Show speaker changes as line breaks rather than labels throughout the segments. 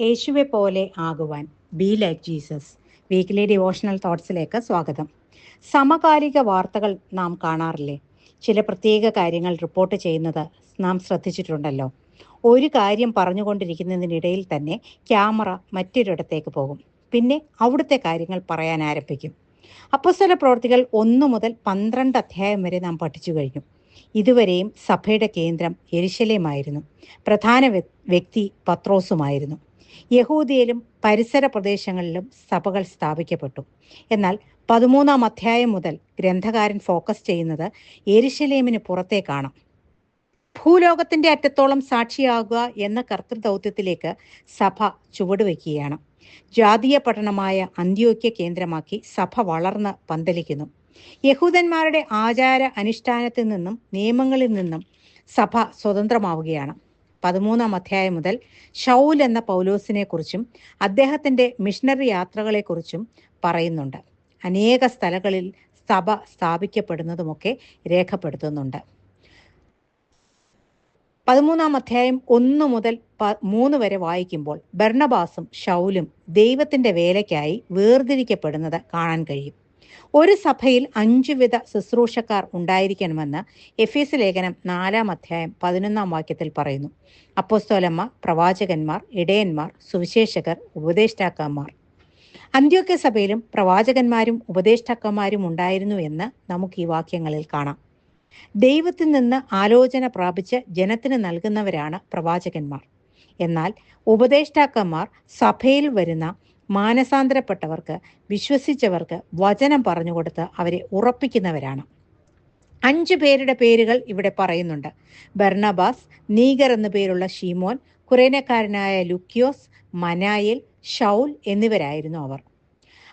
യേശുവെ പോലെ ആകുവാൻ be like Jesus weekly devotional തോട്ട്സിലേക്ക് സ്വാഗതം. സമകാലിക വാർത്തകൾ നാം കാണാറില്ലേ? ചില പ്രത്യേക കാര്യങ്ങൾ റിപ്പോർട്ട് ചെയ്യുന്നത് നാം ശ്രദ്ധിച്ചിട്ടുണ്ടല്ലോ. ഒരു കാര്യം പറഞ്ഞുകൊണ്ടിരിക്കുന്നതിനിടയിൽ തന്നെ ക്യാമറ മറ്റൊരിടത്തേക്ക് പോകും. പിന്നെ അവിടുത്തെ കാര്യങ്ങൾ പറയാൻ ആരംഭിക്കും. അപ്പോസ്തല പ്രവൃത്തികൾ 1 മുതൽ 12 അധ്യായം വരെ നാം പഠിച്ചു കഴിഞ്ഞു. ഇതുവരെയും സഭയുടെ കേന്ദ്രം യെരുശലേമായിരുന്നു. പ്രധാന വ്യക്തി പത്രോസുമായിരുന്നു. യഹൂദിയയിലും പരിസര പ്രദേശങ്ങളിലും സഭകൾ സ്ഥാപിക്കപ്പെട്ടു. എന്നാൽ 13 അധ്യായം മുതൽ ഗ്രന്ഥകാരൻ ഫോക്കസ് ചെയ്യുന്നത് യെരുശലേമിന് പുറത്തേക്കാണ്. ഭൂലോകത്തിന്റെ അറ്റത്തോളം സാക്ഷിയാകുക എന്ന കർത്തൃദൗത്യത്തിലേക്ക് സഭ ചുവടുവെക്കുകയാണ്. ജാതീയ പട്ടണമായ അന്ത്യോക്യ കേന്ദ്രമാക്കി സഭ വളർന്ന് പന്തലിക്കുന്നു. യഹൂദന്മാരുടെ ആചാര അനുഷ്ഠാനത്തിൽ നിന്നും നിയമങ്ങളിൽ നിന്നും സഭ സ്വതന്ത്രമാവുകയാണ്. 13 അധ്യായം മുതൽ ശൗൽ എന്ന പൗലോസിനെ കുറിച്ചും അദ്ദേഹത്തിന്റെ മിഷണറി യാത്രകളെക്കുറിച്ചും പറയുന്നുണ്ട്. അനേക സ്ഥലങ്ങളിൽ സഭ സ്ഥാപിക്കപ്പെടുന്നതുമൊക്കെ രേഖപ്പെടുത്തുന്നുണ്ട്. 13 അധ്യായം 1 മുതൽ 3 വരെ വായിക്കുമ്പോൾ ബർണബാസും ശൗലും ദൈവത്തിന്റെ വേലയ്ക്കായി വേർതിരിക്കപ്പെടുന്നത് കാണാൻ കഴിയും. ഒരു സഭയിൽ 5 വിധ ശുശ്രൂഷക്കാർ ഉണ്ടായിരിക്കണമെന്ന് എഫേസ്യ ലേഖനം 4 അധ്യായം 11 വാക്യത്തിൽ പറയുന്നു. അപ്പോസ്തലന്മാർ, പ്രവാചകന്മാർ, ഇടയന്മാർ, സുവിശേഷകർ, ഉപദേഷ്ടാക്കന്മാർ. അന്ത്യോക്യ സഭയിലും പ്രവാചകന്മാരും ഉപദേഷ്ടാക്കന്മാരും ഉണ്ടായിരുന്നു എന്ന് നമുക്ക് ഈ വാക്യങ്ങളിൽ കാണാം. ദൈവത്തിൽ നിന്ന് ആലോചന പ്രാപിച്ച് ജനത്തിന് നൽകുന്നവരാണ് പ്രവാചകന്മാർ. എന്നാൽ ഉപദേഷ്ടാക്കന്മാർ സഭയിൽ വരുന്ന മാനസാന്തരപ്പെട്ടവർക്ക്, വിശ്വസിച്ചവർക്ക് വചനം പറഞ്ഞുകൊടുത്ത് അവരെ ഉറപ്പിക്കുന്നവരാണ്. 5 പേരുടെ പേരുകൾ ഇവിടെ പറയുന്നുണ്ട്. ബർണബാസ്, നീഗർ എന്നു പേരുള്ള ഷീമോൻ, കുറേനക്കാരനായ ലുക്യോസ്, മനായേൽ, ശൗൽ എന്നിവരായിരുന്നു അവർ.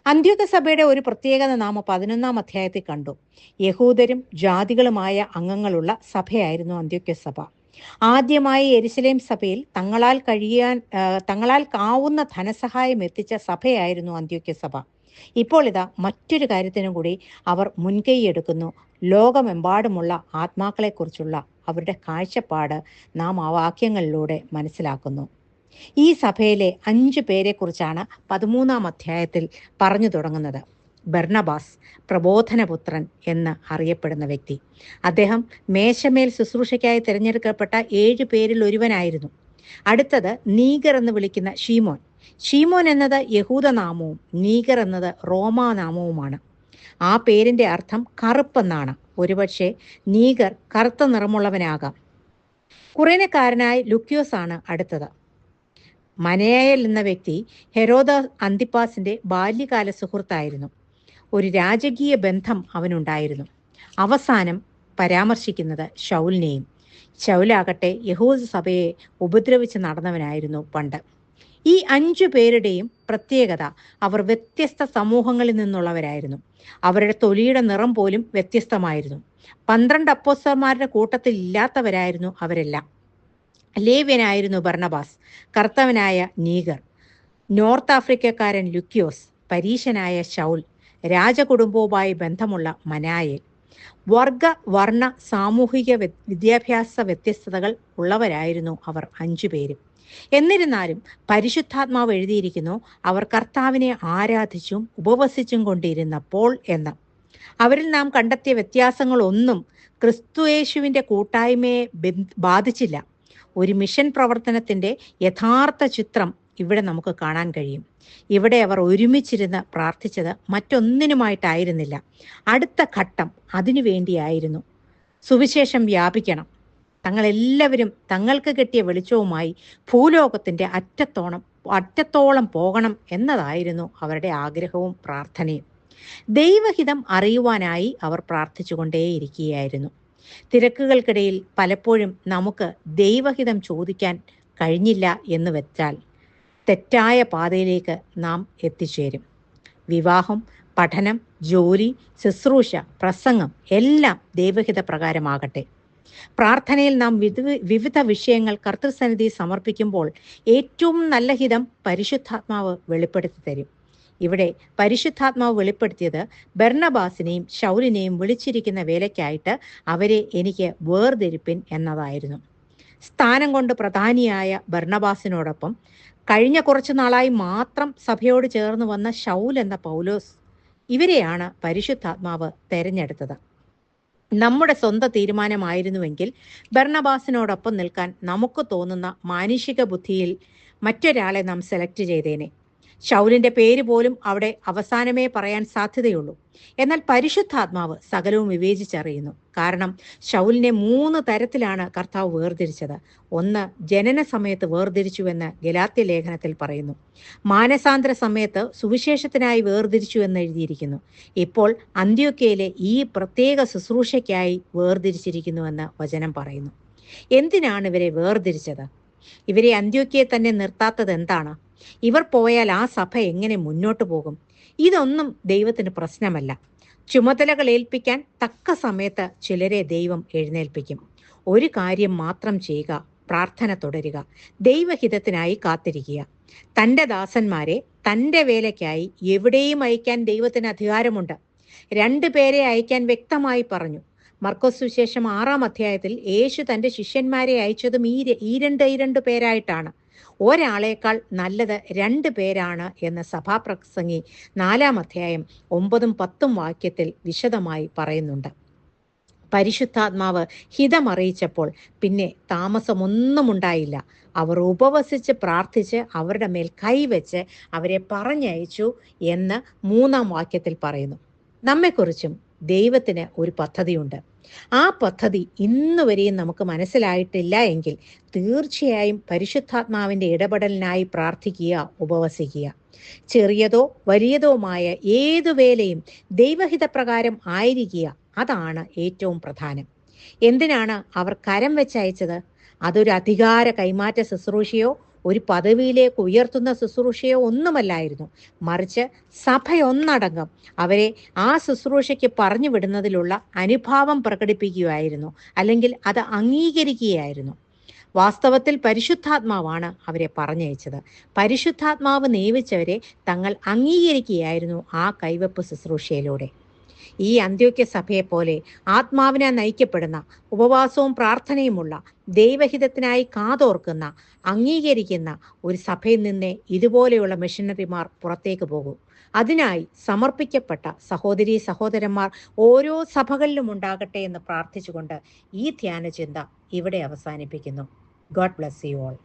അന്ത്യോക്യ സഭയുടെ ഒരു പ്രത്യേകത നാം 11 അധ്യായത്തിൽ കണ്ടു. യഹൂദരും ജാതികളുമായ അംഗങ്ങളുള്ള സഭയായിരുന്നു അന്ത്യോക്യ സഭ. ആദ്യമായി യെരുശലേം സഭയിൽ തങ്ങളാൽ ആവുന്ന ധനസഹായം എത്തിച്ച സഭയായിരുന്നു അന്ത്യോക്യ സഭ. ഇപ്പോൾ ഇതാ മറ്റൊരു കാര്യത്തിനും കൂടി അവർ മുൻകൈയെടുക്കുന്നു. ലോകമെമ്പാടുമുള്ള ആത്മാക്കളെക്കുറിച്ചുള്ള അവരുടെ കാഴ്ചപ്പാട് നാം ആ വാക്യങ്ങളിലൂടെ മനസ്സിലാക്കുന്നു. ഈ സഭയിലെ 5 പേരെക്കുറിച്ചാണ് 13 അധ്യായത്തിൽ പറഞ്ഞു തുടങ്ങുന്നത്. ബർണബാസ്, പ്രബോധനപുത്രൻ എന്ന് അറിയപ്പെടുന്ന വ്യക്തി. അദ്ദേഹം മേശമേൽ ശുശ്രൂഷയ്ക്കായി തിരഞ്ഞെടുക്കപ്പെട്ട 7 പേരിൽ ഒരുവനായിരുന്നു. അടുത്തത് നീഗർ എന്ന് വിളിക്കുന്ന ഷീമോൻ. ഷീമോൻ എന്നത് യഹൂദനാമവും നീഗർ എന്നത് റോമാനാമവുമാണ്. ആ പേരിന്റെ അർത്ഥം കറുപ്പെന്നാണ്. ഒരുപക്ഷെ നീഗർ കറുത്ത നിറമുള്ളവനാകാം. കുറേനക്കാരനായ ലുക്യോസ് ആണ് അടുത്തത്. മനായേൽ എന്ന വ്യക്തി ഹെരോദ അന്തിപ്പാസിന്റെ ബാല്യകാല സുഹൃത്തായിരുന്നു. ഒരു രാജകീയ ബന്ധം അവനുണ്ടായിരുന്നു. അവസാനം പരാമർശിക്കുന്നത് ശൗലിനെയും. ശൗലാകട്ടെ യഹൂദ സഭയെ ഉപദ്രവിച്ച് നടന്നവനായിരുന്നു പണ്ട്. ഈ 5 പേരുടെയും പ്രത്യേകത, അവർ വ്യത്യസ്ത സമൂഹങ്ങളിൽ നിന്നുള്ളവരായിരുന്നു. അവരുടെ തൊലിയുടെ നിറം പോലും വ്യത്യസ്തമായിരുന്നു. 12 അപ്പോസ്തലന്മാരുടെ കൂട്ടത്തിൽ ഇല്ലാത്തവരായിരുന്നു അവരെല്ലാം. ലേവ്യനായിരുന്നു ബർണബാസ്, കർത്തവനായ നീഗർ, നോർത്ത് ആഫ്രിക്കക്കാരൻ ലുക്യോസ്, പരീശനായ ശൗൽ, രാജകുടുംബവുമായി ബന്ധമുള്ള മനായേൽ. വർഗ, വർണ്ണ, സാമൂഹിക വിദ്യാഭ്യാസ വ്യത്യസ്തതകൾ ഉള്ളവരായിരുന്നു അവർ 5 പേരും. എന്നിരുന്നാലും പരിശുദ്ധാത്മാവ് എഴുതിയിരിക്കുന്നു, അവർ കർത്താവിനെ ആരാധിച്ചും ഉപവസിച്ചും കൊണ്ടിരുന്നപ്പോൾ എന്ന്. അവരിൽ നാം കണ്ടെത്തിയ വ്യത്യാസങ്ങളൊന്നും ക്രിസ്തുയേശുവിൻ്റെ കൂട്ടായ്മയെ ബാധിച്ചില്ല. ഒരു മിഷൻ പ്രവർത്തനത്തിൻ്റെ യഥാർത്ഥ ചിത്രം ഇവിടെ നമുക്ക് കാണാൻ കഴിയും. ഇവിടെ അവർ ഒരുമിച്ചിരുന്ന് പ്രാർത്ഥിച്ചത് മറ്റൊന്നിനുമായിട്ടായിരുന്നില്ല. അടുത്ത ഘട്ടം അതിനു വേണ്ടിയായിരുന്നു. സുവിശേഷം വ്യാപിക്കണം, തങ്ങളെല്ലാവരും തങ്ങൾക്ക് കിട്ടിയ വെളിച്ചവുമായി ഭൂലോകത്തിൻ്റെ അറ്റത്തോളം പോകണം എന്നതായിരുന്നു അവരുടെ ആഗ്രഹവും പ്രാർത്ഥനയും. ദൈവഹിതം അറിയുവാനായി അവർ പ്രാർത്ഥിച്ചുകൊണ്ടേയിരിക്കുകയായിരുന്നു. തിരക്കുകൾക്കിടയിൽ പലപ്പോഴും നമുക്ക് ദൈവഹിതം ചോദിക്കാൻ കഴിഞ്ഞില്ല എന്ന് വെച്ചാൽ തെറ്റായ പാതയിലേക്ക് നാം എത്തിച്ചേരും. വിവാഹം, പഠനം, ജോലി, ശുശ്രൂഷ, പ്രസംഗം എല്ലാം ദൈവഹിത പ്രകാരമാകട്ടെ. പ്രാർത്ഥനയിൽ നാം വിവിധ വിഷയങ്ങൾ കർത്തൃസന്നിധി സമർപ്പിക്കുമ്പോൾ ഏറ്റവും നല്ല ഹിതം പരിശുദ്ധാത്മാവ് വെളിപ്പെടുത്തി തരും. ഇവിടെ പരിശുദ്ധാത്മാവ് വെളിപ്പെടുത്തിയത് ബർണബാസിനെയും ശൗലിനെയും വിളിച്ചിരിക്കുന്ന വേലയ്ക്കായിട്ട് അവരെ എനിക്ക് വേർതിരിപ്പിൻ എന്നതായിരുന്നു. സ്ഥാനം കൊണ്ട് പ്രധാനിയായ ബർണബാസിനോടൊപ്പം കഴിഞ്ഞ കുറച്ചു നാളായി മാത്രം സഭയോട് ചേർന്ന് വന്ന ശൗൽ എന്ന പൗലോസ്, ഇവരെയാണ് പരിശുദ്ധാത്മാവ് തെരഞ്ഞെടുത്തത്. നമ്മുടെ സ്വന്തം തീരുമാനമായിരുന്നുവെങ്കിൽ ബർണബാസിനോടൊപ്പം നിൽക്കാൻ നമുക്ക് തോന്നുന്ന മാനുഷിക ബുദ്ധിയിൽ മറ്റൊരാളെ നാം സെലക്ട് ചെയ്തേനെ. ശൗലിന്റെ പേര് പോലും അവിടെ അവസാനമേ പറയാൻ സാധ്യതയുള്ളൂ. എന്നാൽ പരിശുദ്ധാത്മാവ് സകലവും വിവേചിച്ചറിയുന്നു. കാരണം ശൗലിനെ 3 തരത്തിലാണ് കർത്താവ് വേർതിരിച്ചത്. ഒന്ന്, ജനന സമയത്ത് വേർതിരിച്ചുവെന്ന് ഗലാത്യ ലേഖനത്തിൽ പറയുന്നു. മാനസാന്തര സമയത്ത് സുവിശേഷത്തിനായി വേർതിരിച്ചു എന്ന് എഴുതിയിരിക്കുന്നു. ഇപ്പോൾ അന്ത്യോക്യയിലെ ഈ പ്രത്യേക ശുശ്രൂഷയ്ക്കായി വേർതിരിച്ചിരിക്കുന്നുവെന്ന് വചനം പറയുന്നു. എന്തിനാണ് ഇവരെ വേർതിരിച്ചത്? ഇവരെ അന്ത്യോക്യയെ തന്നെ നിർത്താത്തത് എന്താണ്? ഇവർ പോയാൽ ആ സഭ എങ്ങനെ മുന്നോട്ട് പോകും? ഇതൊന്നും ദൈവത്തിന് പ്രശ്നമല്ല. ചുമതലകൾ ഏൽപ്പിക്കാൻ തക്ക സമയത്ത് ചിലരെ ദൈവം എഴുന്നേൽപ്പിക്കും. ഒരു കാര്യം മാത്രം ചെയ്യുക, പ്രാർത്ഥന തുടരുക, ദൈവഹിതത്തിനായി കാത്തിരിക്കുക. തൻ്റെ ദാസന്മാരെ തൻ്റെ വേലയ്ക്കായി എവിടെയും അയക്കാൻ ദൈവത്തിന് അധികാരമുണ്ട്. 2 പേരെ അയക്കാൻ വ്യക്തമായി പറഞ്ഞു. മർക്കോസ് സുവിശേഷം 6-ാം അധ്യായത്തിൽ യേശു തൻ്റെ ശിഷ്യന്മാരെ അയച്ചതും ഈ രണ്ട് പേരായിട്ടാണ്. ഒരാളേക്കാൾ നല്ലത് 2 പേരാണ് എന്ന് സഭാപ്രസംഗി 4-ാം അധ്യായം 9-10 വാക്യത്തിൽ വിശദമായി പറയുന്നുണ്ട്. പരിശുദ്ധാത്മാവ് ഹിതമറിയിച്ചപ്പോൾ പിന്നെ താമസമൊന്നും ഉണ്ടായില്ല. അവർ ഉപവസിച്ച് പ്രാർത്ഥിച്ച് അവരുടെ മേൽ കൈവച്ച് അവരെ പറഞ്ഞയച്ചു എന്ന് 3-ാം വാക്യത്തിൽ പറയുന്നു. നമ്മെക്കുറിച്ചും ദൈവത്തിന് ഒരു പദ്ധതിയുണ്ട്. ആ പദ്ധതി ഇന്നുവരെയും നമുക്ക് മനസ്സിലായിട്ടില്ല എങ്കിൽ തീർച്ചയായും പരിശുദ്ധാത്മാവിൻ്റെ ഇടപെടലിനായി പ്രാർത്ഥിക്കുക, ഉപവസിക്കുക. ചെറിയതോ വലിയതോമായ ഏതു വേലയും ദൈവഹിതപ്രകാരം ആയിരിക്കുക, അതാണ് ഏറ്റവും പ്രധാനം. എന്തിനാണ് അവർ കരം വെച്ചയച്ചത്? അതൊരു അധികാര കൈമാറ്റ ശുശ്രൂഷയോ ഒരു പദവിയിലേക്ക് ഉയർത്തുന്ന ശുശ്രൂഷയോ ഒന്നുമല്ലായിരുന്നു. മറിച്ച് സഭയൊന്നടങ്കം അവരെ ആ ശുശ്രൂഷയ്ക്ക് പറഞ്ഞു വിടുന്നതിലുള്ള അനുഭാവം പ്രകടിപ്പിക്കുകയായിരുന്നു, അല്ലെങ്കിൽ അത് അംഗീകരിക്കുകയായിരുന്നു. വാസ്തവത്തിൽ പരിശുദ്ധാത്മാവാണ് അവരെ പറഞ്ഞയച്ചത്. പരിശുദ്ധാത്മാവ് നിയമിച്ചവരെ തങ്ങൾ അംഗീകരിക്കുകയായിരുന്നു ആ കൈവെപ്പ് ശുശ്രൂഷയിലൂടെ. ഈ അന്ത്യോക്യ സഭയെപ്പോലെ ആത്മാവിനെ നയിക്കപ്പെടുന്ന, ഉപവാസവും പ്രാർത്ഥനയുമുള്ള, ദൈവഹിതത്തിനായി കാതോർക്കുന്ന, അംഗീകരിക്കുന്ന ഒരു സഭയിൽ നിന്ന് ഇതുപോലെയുള്ള മിഷനറിമാർ പുറത്തേക്ക് പോകൂ. അതിനായി സമർപ്പിക്കപ്പെട്ട സഹോദരീ സഹോദരന്മാർ ഓരോ സഭകളിലും ഉണ്ടാകട്ടെ എന്ന് പ്രാർത്ഥിച്ചുകൊണ്ട് ഈ ധ്യാന ചിന്ത ഇവിടെ അവസാനിപ്പിക്കുന്നു. God bless you all.